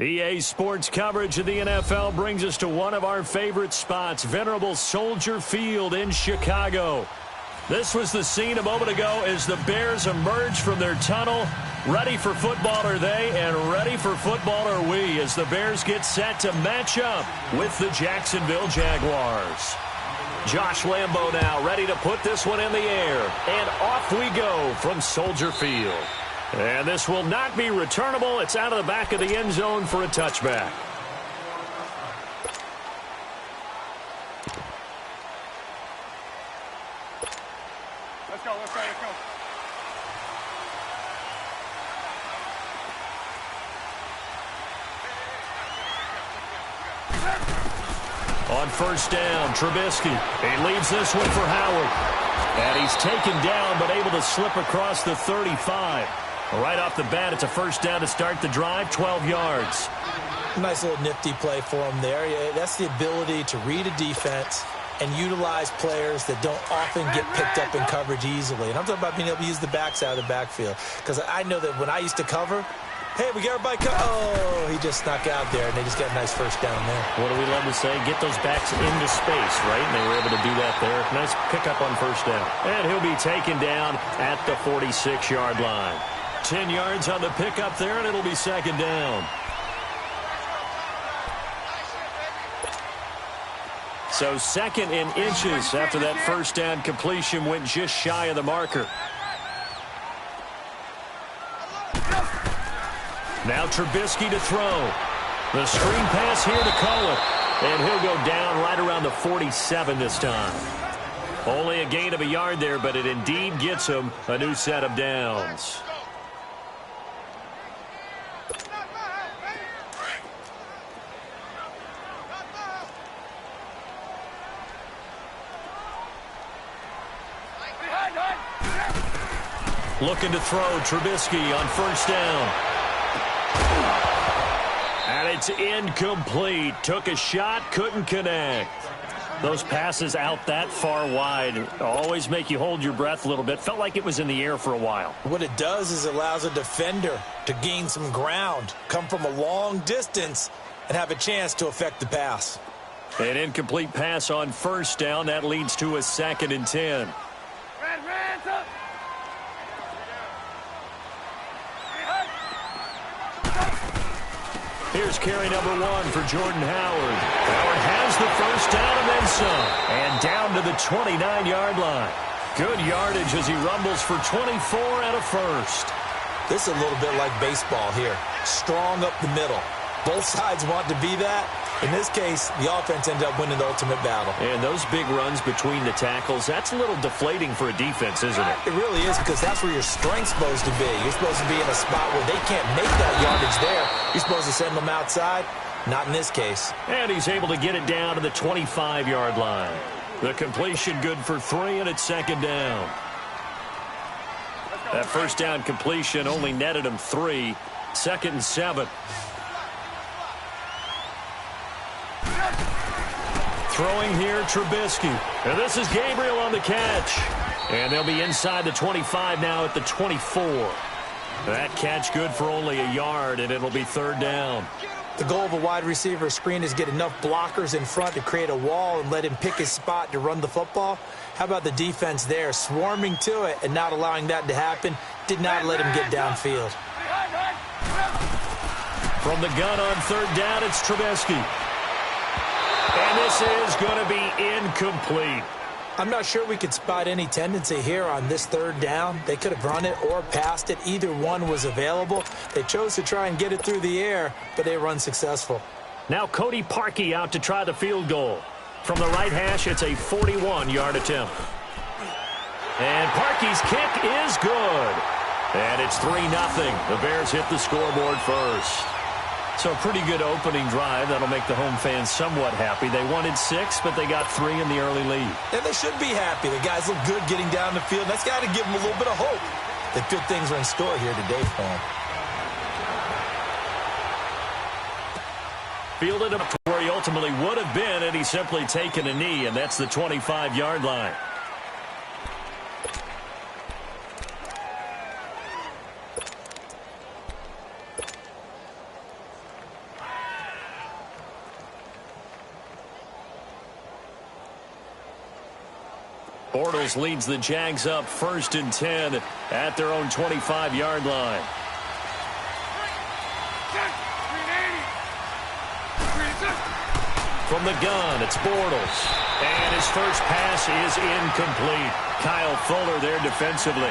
EA Sports coverage of the NFL brings us to one of our favorite spots, venerable Soldier Field in Chicago. This was the scene a moment ago as the Bears emerged from their tunnel. Ready for football are they, and ready for football are we, as the Bears get set to match up with the Jacksonville Jaguars. Josh Lambo now ready to put this one in the air, and off we go from Soldier Field. And this will not be returnable. It's out of the back of the end zone for a touchback. Let's go. On first down, Trubisky. He leaves this one for Howard. And he's taken down but able to slip across the 35. Right off the bat, it's a first down to start the drive, 12 yards. Nice little nifty play for him there. That's the ability to read a defense and utilize players that don't often get picked up in coverage easily. And I'm talking about being able to use the backs out of the backfield. Because I know that when I used to cover, hey, we got everybody oh, he just snuck out there, and they just got a nice first down there. What do we love to say? Get those backs into space, right? And they were able to do that there. Nice pickup on first down. And he'll be taken down at the 46-yard line. 10 yards on the pickup there, and it'll be second down. So second in inches after that first down completion went just shy of the marker. Now Trubisky to throw. The screen pass here to Cohen. And he'll go down right around the 47 this time. Only a gain of a yard there, but it indeed gets him a new set of downs. Looking to throw, Trubisky on first down. And it's incomplete. Took a shot, couldn't connect. Those passes out that far wide always make you hold your breath a little bit. Felt like it was in the air for a while. What it does is it allows a defender to gain some ground, come from a long distance, and have a chance to affect the pass. An incomplete pass on first down. That leads to a 2nd and 10. Here's carry number 1 for Jordan Howard. Howard has the first down and then some. And down to the 29-yard line. Good yardage as he rumbles for 24 and a first. This is a little bit like baseball here. Strong up the middle. Both sides want to be that. In this case, the offense ended up winning the ultimate battle. And those big runs between the tackles, that's a little deflating for a defense, isn't it? It really is, because that's where your strength's supposed to be. You're supposed to be in a spot where they can't make that yardage there. You're supposed to send them outside. Not in this case. And he's able to get it down to the 25-yard line. The completion good for 3, and it's second down. That first down completion only netted him 3. 2nd and 7. Throwing here, Trubisky. And this is Gabriel on the catch. And they'll be inside the 25 now at the 24. That catch good for only a yard, and it'll be third down. The goal of a wide receiver screen is get enough blockers in front to create a wall and let him pick his spot to run the football. How about the defense there, swarming to it and not allowing that to happen? Did not let him get downfield. From the gun on third down, it's Trubisky. And this is going to be incomplete. I'm not sure we could spot any tendency here on this third down. They could have run it or passed it. Either one was available. They chose to try and get it through the air, but they were unsuccessful. Now Cody Parkey out to try the field goal. From the right hash, it's a 41-yard attempt. And Parkey's kick is good. And it's 3-0. The Bears hit the scoreboard first. So a pretty good opening drive. That'll make the home fans somewhat happy. They wanted 6, but they got 3 in the early lead. And they should be happy. The guys look good getting down the field. That's got to give them a little bit of hope that good things are in store here today for them. Fielded up to where he ultimately would have been had he simply taken a knee, and that's the 25-yard line. Bortles leads the Jags up 1st and 10 at their own 25-yard line. From the gun, it's Bortles. And his first pass is incomplete. Kyle Fuller there defensively.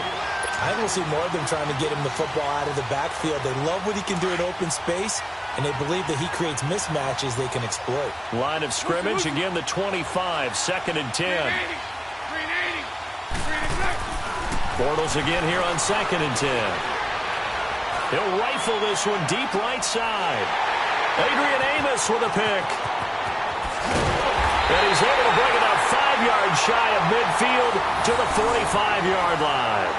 I will see more of them trying to get him the football out of the backfield. They love what he can do in open space, and they believe that he creates mismatches they can exploit. Line of scrimmage, again the 25, 2nd and 10. Bortles again here on 2nd and 10. He'll rifle this one deep right side. Adrian Amos with a pick. And he's able to bring it up 5 yards shy of midfield to the 45-yard line.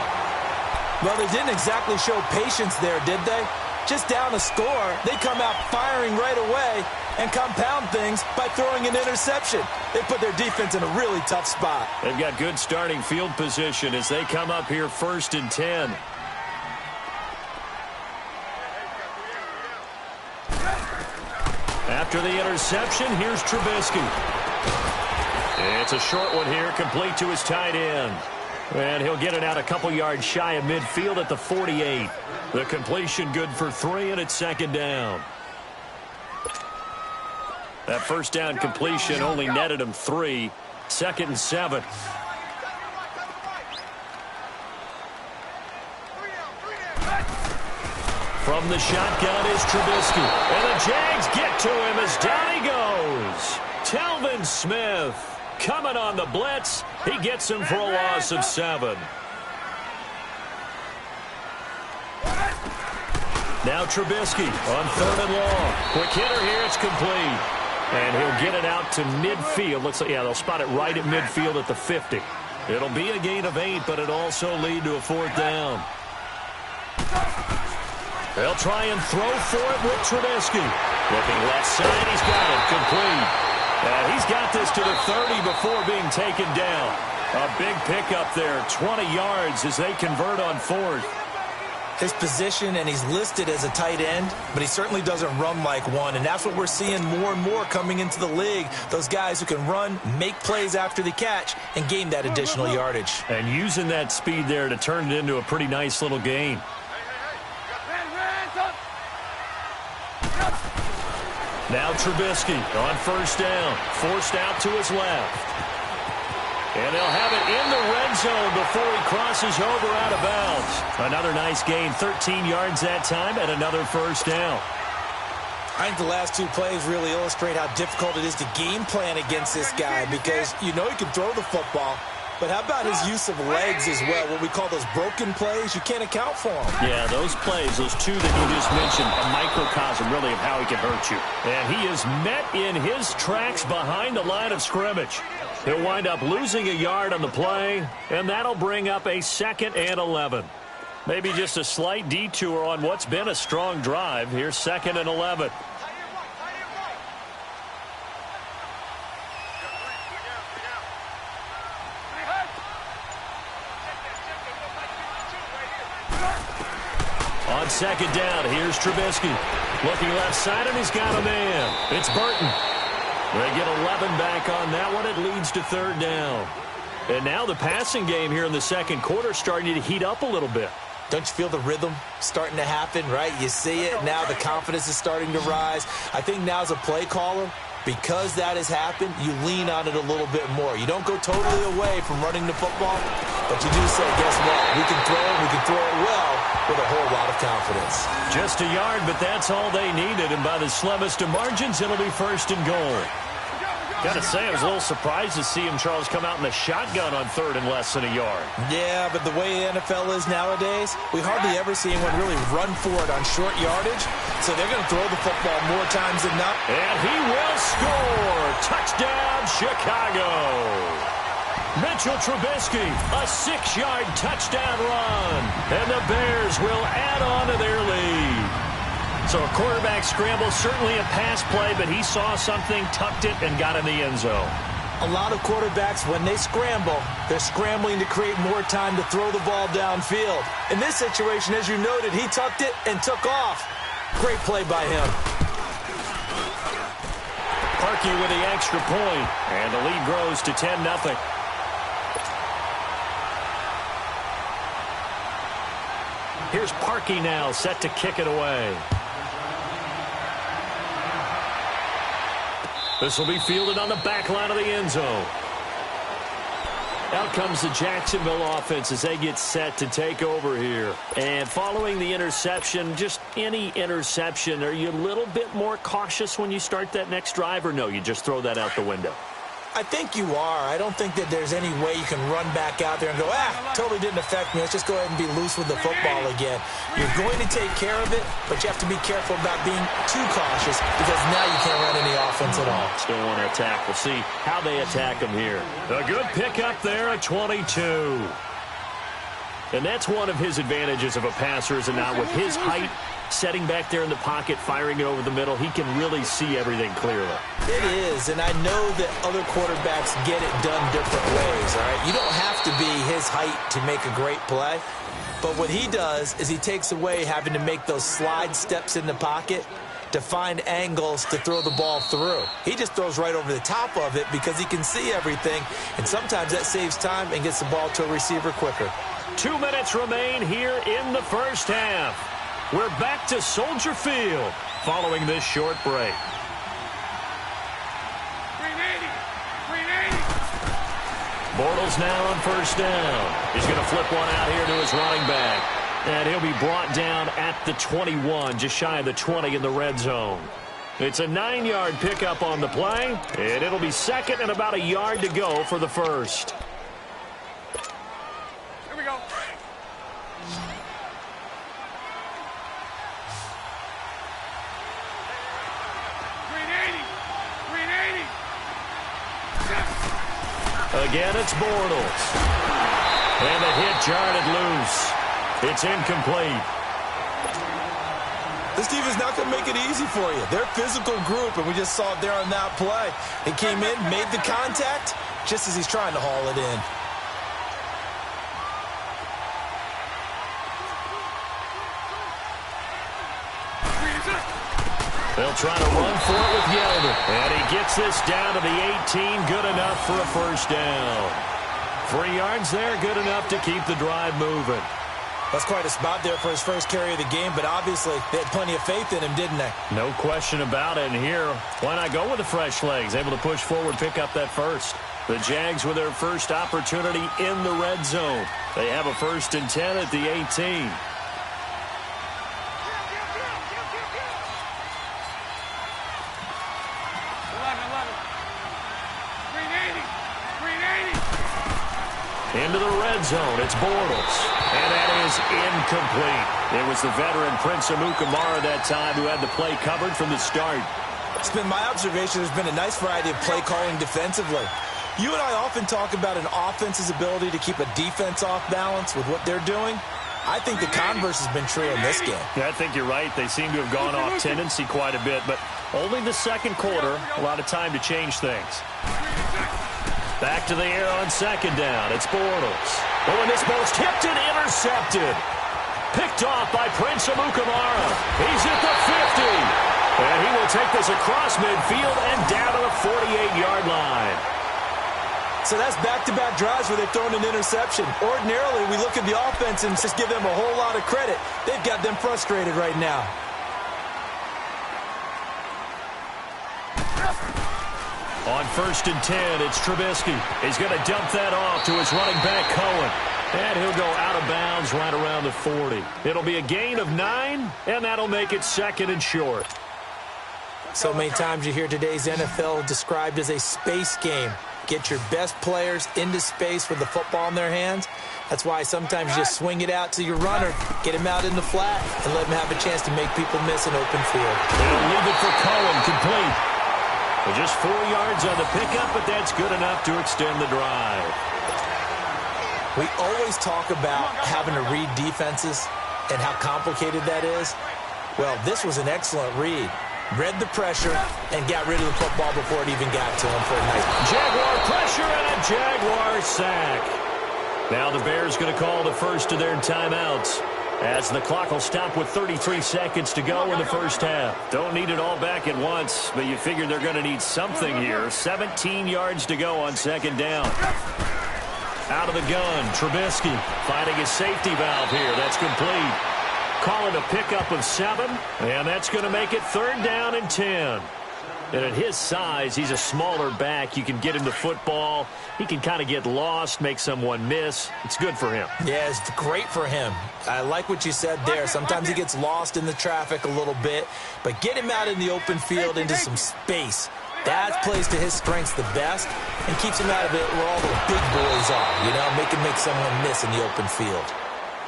Well, they didn't exactly show patience there, did they? Just down a score, they come out firing right away and compound things by throwing an interception. They put their defense in a really tough spot. They've got good starting field position as they come up here 1st and 10. After the interception, here's Trubisky. It's a short one here, complete to his tight end. And he'll get it out a couple yards shy of midfield at the 48. The completion good for 3, and it's 2nd down. That first down completion only netted him 3. 2nd and 7. From the shotgun is Trubisky. And the Jags get to him as down he goes. Telvin Smith coming on the blitz. He gets him for a loss of 7. Now Trubisky on 3rd and long. Quick hitter here, it's complete. And he'll get it out to midfield. Looks like, yeah, they'll spot it right at midfield at the 50. It'll be a gain of 8, but it'll also lead to a 4th down. They'll try and throw for it with Trubisky. Looking left side, he's got it, complete. And he's got this to the 30 before being taken down. A big pickup there, 20 yards as they convert on 4th. His position, and he's listed as a tight end, but he certainly doesn't run like one, and that's what we're seeing more and more coming into the league. Those guys who can run, make plays after the catch, and gain that additional yardage. And using that speed there to turn it into a pretty nice little gain. Now Trubisky on 1st down, forced out to his left. And they'll have it in the red zone before he crosses over out of bounds. Another nice gain, 13 yards that time, and another 1st down. I think the last 2 plays really illustrate how difficult it is to game plan against this guy, because you know he can throw the football, but how about his use of legs as well? What we call those broken plays, you can't account for them. Yeah, those plays, those 2 that you just mentioned, a microcosm really of how he can hurt you. And he is met in his tracks behind the line of scrimmage. He'll wind up losing a yard on the play, and that'll bring up a 2nd and 11. Maybe just a slight detour on what's been a strong drive. Here's 2nd and 11. On 2nd down, here's Trubisky. Looking left side, and he's got a man. It's Burton. They get 11 back on that one. It leads to 3rd down. And now the passing game here in the 2nd quarter starting to heat up a little bit. Don't you feel the rhythm starting to happen, right? You see it. Now the confidence is starting to rise. I think now as a play caller, because that has happened, you lean on it a little bit more. You don't go totally away from running the football, but you do say, guess what? We can throw it. We can throw it well with a whole lot of confidence. Just a yard, but that's all they needed. And by the slimmest of margins, it'll be 1st and goal. Got to say, I was a little surprised to see him, Charles, come out in the shotgun on 3rd and less than a yard. Yeah, but the way the NFL is nowadays, we hardly ever see anyone really run for it on short yardage. So they're going to throw the football more times than not. And he will score. Touchdown, Chicago. Mitchell Trubisky, a 6-yard touchdown run. And the Bears will add on to their lead. So a quarterback scramble, certainly a pass play, but he saw something, tucked it, and got in the end zone. A lot of quarterbacks, when they scramble, they're scrambling to create more time to throw the ball downfield. In this situation, as you noted, he tucked it and took off. Great play by him. Parkey with the extra point, and the lead grows to 10-0. Here's Parkey now, set to kick it away. This will be fielded on the back line of the end zone. Out comes the Jacksonville offense as they get set to take over here. And following the interception, just any interception, are you a little bit more cautious when you start that next drive, or no, you just throw that out the window? I think you are. I don't think that there's any way you can run back out there and go, totally didn't affect me. Let's just go ahead and be loose with the football again. You're going to take care of it, but you have to be careful about being too cautious because now you can't run any offense at all. Still want to attack. We'll see how they attack him here. A good pickup there at 22. And that's one of his advantages of a passer, is not with his height, setting back there in the pocket, firing it over the middle, he can really see everything clearly. It is, and I know that other quarterbacks get it done different ways, all right? You don't have to be his height to make a great play, but what he does is he takes away having to make those slide steps in the pocket to find angles to throw the ball through. He just throws right over the top of it because he can see everything, and sometimes that saves time and gets the ball to a receiver quicker. 2 minutes remain here in the first half. We're back to Soldier Field following this short break. 380. Bortles now on first down. He's going to flip one out here to his running back. And he'll be brought down at the 21, just shy of the 20 in the red zone. It's a 9-yard pickup on the play, and it'll be second and about a yard to go for the first. Here we go. Again, it's Bortles. And the hit jarred it loose. It's incomplete. This defense is not going to make it easy for you. They're a physical group, and we just saw it there on that play. He came in, made the contact, just as he's trying to haul it in. They'll try to run for it with Yeldon. And he gets this down to the 18. Good enough for a first down. 3 yards there, good enough to keep the drive moving. That's quite a spot there for his first carry of the game, but obviously they had plenty of faith in him, didn't they? No question about it. And here, why not go with the fresh legs? Able to push forward, pick up that first. The Jags with their first opportunity in the red zone. They have a 1st and 10 at the 18. Into the red zone, it's Bortles. And that is incomplete. It was the veteran Prince Amukamara that time who had the play covered from the start. It's been my observation there's been a nice variety of play calling defensively. You and I often talk about an offense's ability to keep a defense off balance with what they're doing. I think the converse has been true in this game. Yeah, I think you're right. They seem to have gone off tendency quite a bit, but only the second quarter, a lot of time to change things. Back to the air on second down. It's Bortles. Oh, and this ball's tipped and intercepted. Picked off by Prince Amukamara. He's at the 50. And he will take this across midfield and down to the 48-yard line. So that's back-to-back drives where they've thrown an interception. Ordinarily, we look at the offense and just give them a whole lot of credit. They've got them frustrated right now. On 1st and 10, it's Trubisky. He's going to dump that off to his running back, Cohen. And he'll go out of bounds right around the 40. It'll be a gain of 9, and that'll make it 2nd and short. So many times you hear today's NFL described as a space game. Get your best players into space with the football in their hands. That's why sometimes you just swing it out to your runner, get him out in the flat, and let him have a chance to make people miss an open field. They'll leave it for Cohen, complete. Well, just 4 yards on the pickup, but that's good enough to extend the drive. We always talk about having to read defenses and how complicated that is. Well, this was an excellent read. Read the pressure and got rid of the football before it even got to him for a nice. Jaguar pressure and a Jaguar sack. Now the Bears going to call the first of their timeouts, as the clock will stop with 33 seconds to go in the first half. Don't need it all back at once, but you figure they're going to need something here. 17 yards to go on second down. Out of the gun, Trubisky finding his safety valve here. That's complete. call it a pickup of 7, and that's going to make it 3rd down and 10. And at his size, he's a smaller back. You can get him the football. He can kind of get lost, make someone miss. It's good for him. Yeah, it's great for him. I like what you said there. Sometimes he gets lost in the traffic a little bit, but get him out in the open field into some space. That plays to his strengths the best and keeps him out of it where all the big boys are, you know, make someone miss in the open field.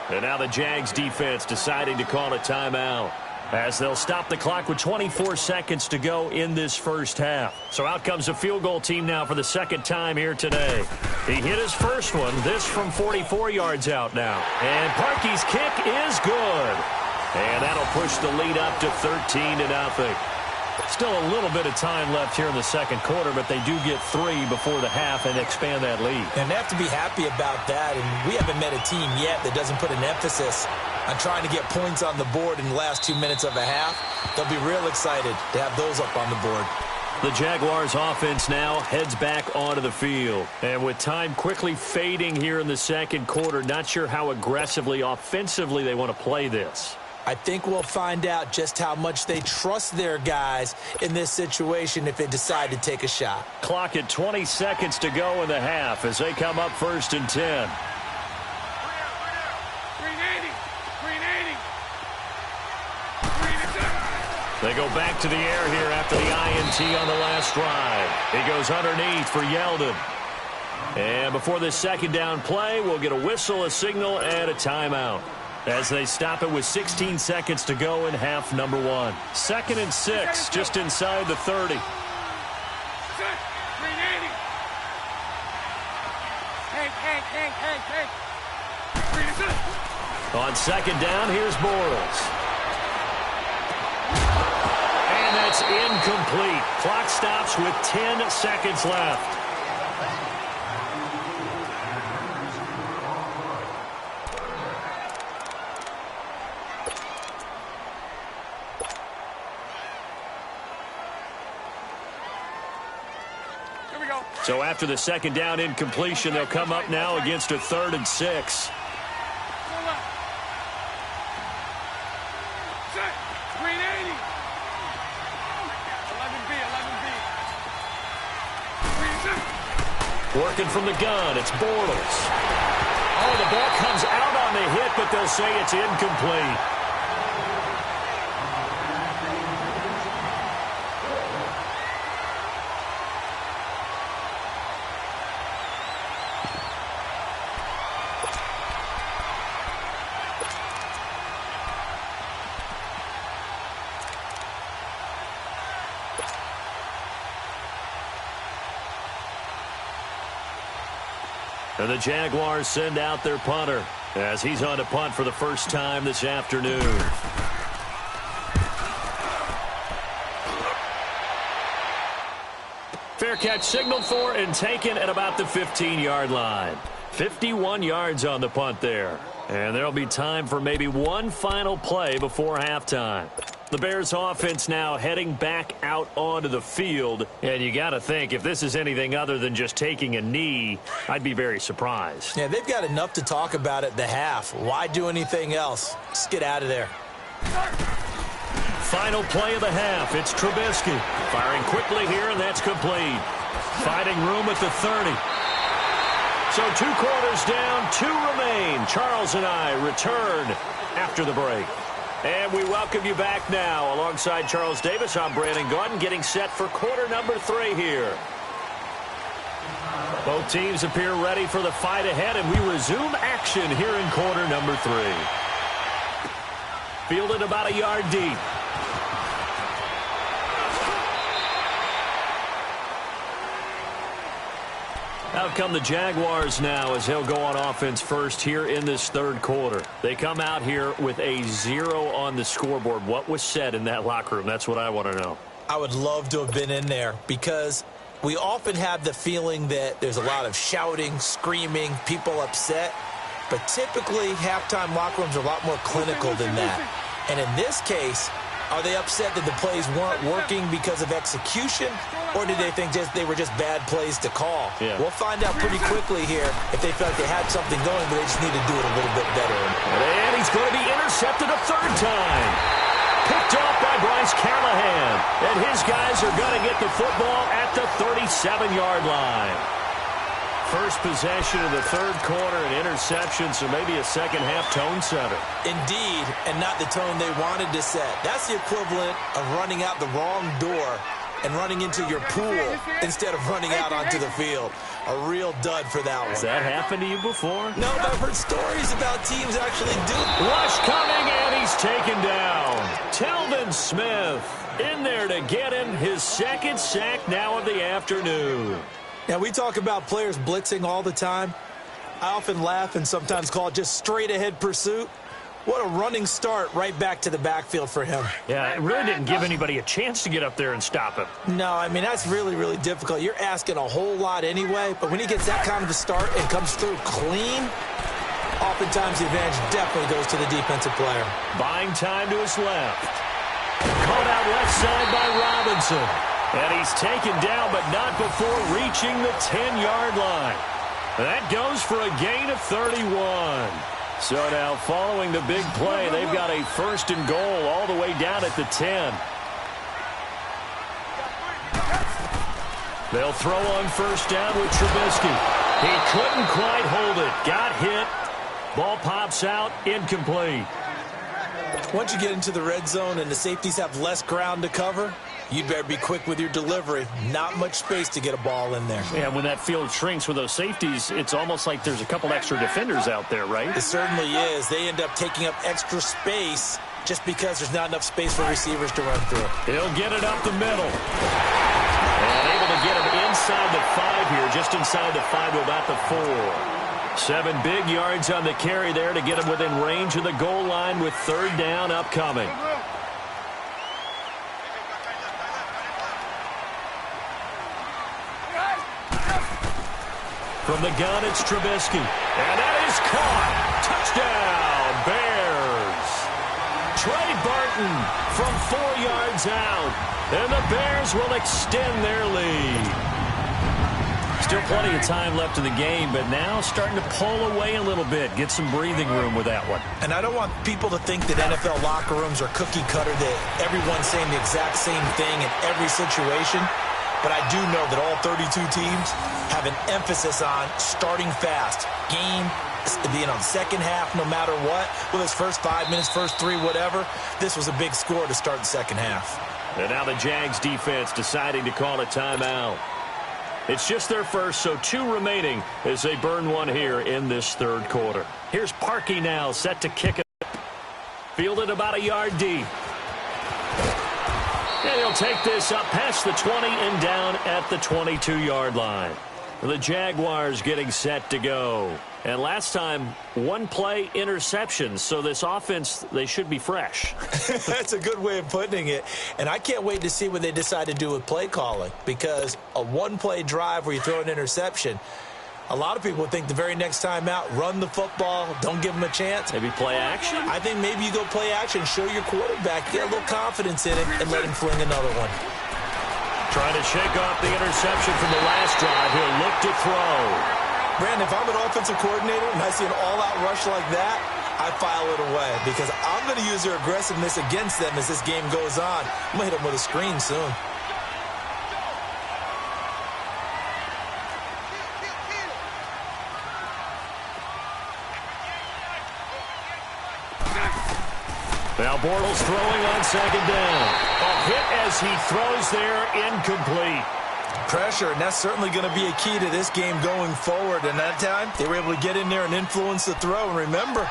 And now the Jags defense deciding to call a timeout, as they'll stop the clock with 24 seconds to go in this first half. So out comes the field goal team now for the second time here today. He hit his first one, this from 44 yards out now. And Parkey's kick is good. And that'll push the lead up to 13-0. Still a little bit of time left here in the second quarter, but they do get 3 before the half and expand that lead. And they have to be happy about that, and we haven't met a team yet that doesn't put an emphasis on trying to get points on the board in the last 2 minutes of a half. They'll be real excited to have those up on the board. The Jaguars offense now heads back onto the field. And with time quickly fading here in the second quarter, not sure how aggressively, offensively they want to play this. I think we'll find out just how much they trust their guys in this situation if they decide to take a shot. Clock at 20 seconds to go in the half as they come up 1st and 10. They go back to the air here after the INT on the last drive. He goes underneath for Yeldon. And before this second down play, we'll get a whistle, a signal, and a timeout, as they stop it with 16 seconds to go in half number 1. 2nd and 6, just inside the 30. On second down, here's Bortles. And that's incomplete. Clock stops with 10 seconds left. So after the second down incompletion, they'll come up now against a 3rd and 6. Working from the gun, it's Bortles. Oh, the ball comes out on the hit, but they'll say it's incomplete. And the Jaguars send out their punter as he's on to punt for the first time this afternoon. Fair catch signaled for and taken at about the 15-yard line. 51 yards on the punt there. And there'll be time for maybe one final play before halftime. The Bears offense now heading back out onto the field. And you got to think, if this is anything other than just taking a knee, I'd be very surprised. Yeah, they've got enough to talk about at the half. Why do anything else? Just get out of there. Final play of the half. It's Trubisky. Firing quickly here, and that's complete. Finding room at the 30. So 2 quarters down, 2 remain. Charles and I return after the break. And we welcome you back now. Alongside Charles Davis, I'm Brandon Gaudin, getting set for quarter number 3 here. Both teams appear ready for the fight ahead, and we resume action here in quarter number 3. Fielded about a yard deep. Out come the Jaguars now as they'll go on offense first here in this third quarter. They come out here with a 0 on the scoreboard. What was said in that locker room? That's what I want to know. I would love to have been in there because we often have the feeling that there's a lot of shouting, screaming, people upset. But typically, halftime locker rooms are a lot more clinical than that. And in this case, Are they upset that the plays weren't working because of execution, or did they think they were just bad plays to call? Yeah. We'll find out pretty quickly here if they felt they had something going, but they just need to do it a little bit better. And he's going to be intercepted a third time. Picked off by Bryce Callahan. And his guys are going to get the football at the 37-yard line. First possession of the third quarter, an interception, so maybe a second-half tone setter. Indeed, and not the tone they wanted to set. That's the equivalent of running out the wrong door and running into your pool instead of running out onto the field. A real dud for that one. Has that happened to you before? No, but I've heard stories about teams actually do. Rush coming, and he's taken down. Telvin Smith in there to get him his second sack now of the afternoon. Now, we talk about players blitzing all the time. I often laugh and sometimes call it just straight-ahead pursuit. What a running start right back to the backfield for him. Yeah, it really didn't give anybody a chance to get up there and stop him. No, I mean, that's really, really difficult. You're asking a whole lot anyway, but when he gets that kind of a start and comes through clean, oftentimes the advantage definitely goes to the defensive player. Buying time to his left. Caught out left side by Robinson. And he's taken down, but not before reaching the 10-yard line. That goes for a gain of 31. So now, following the big play, they've got a first and goal all the way down at the 10. They'll throw on first down with Trubisky. He couldn't quite hold it. Got hit. Ball pops out, incomplete. Once you get into the red zone and the safeties have less ground to cover, you'd better be quick with your delivery. Not much space to get a ball in there. Yeah, when that field shrinks with those safeties, it's almost like there's a couple extra defenders out there, right? It certainly is. They end up taking up extra space just because there's not enough space for receivers to run through. He'll get it up the middle. And able to get him inside the 5 here, just inside the 5 to about the 4. 7 big yards on the carry there to get him within range of the goal line with third down upcoming. From the gun, it's Trubisky. And that is caught. Touchdown, Bears. Trey Burton from 4 yards out. And the Bears will extend their lead. Still plenty of time left in the game, but now starting to pull away a little bit. Get some breathing room with that one. And I don't want people to think that NFL locker rooms are cookie cutter, that everyone's saying the exact same thing in every situation. But I do know that all 32 teams have an emphasis on starting fast. Game being on second half no matter what. Whether it's first 5 minutes, first 3, whatever. This was a big score to start the second half. And now the Jags defense deciding to call a timeout. It's just their first, so 2 remaining as they burn one here in this third quarter. Here's Parkey now, set to kick it. Fielded about a yard deep. And he'll take this up past the 20 and down at the 22-yard line. The Jaguars getting set to go. And last time, 1 play interception. So this offense, they should be fresh. That's a good way of putting it. And I can't wait to see what they decide to do with play calling. Because a 1-play drive where you throw an interception, a lot of people think the very next time out, run the football, don't give them a chance. Maybe play action? I think maybe you go play action, show your quarterback, get a little confidence in it, and let him fling another one. Trying to shake off the interception from the last drive. He'll look to throw. Brandon, if I'm an offensive coordinator and I see an all-out rush like that, I file it away because I'm going to use their aggressiveness against them as this game goes on. I'm going to hit them with a screen soon. Now Bortles throwing on second down. A hit as he throws there, incomplete. Pressure, and that's certainly going to be a key to this game going forward. And that time, they were able to get in there and influence the throw. And remember,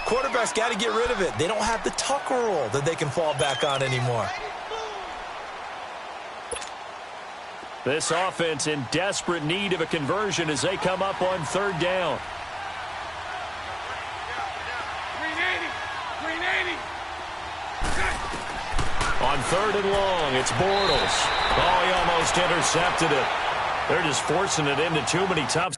quarterbacks got to get rid of it. They don't have the tuck rule that they can fall back on anymore. This offense in desperate need of a conversion as they come up on third down. 380. On third and long, it's Bortles. Oh, he almost intercepted it. They're just forcing it into too many tough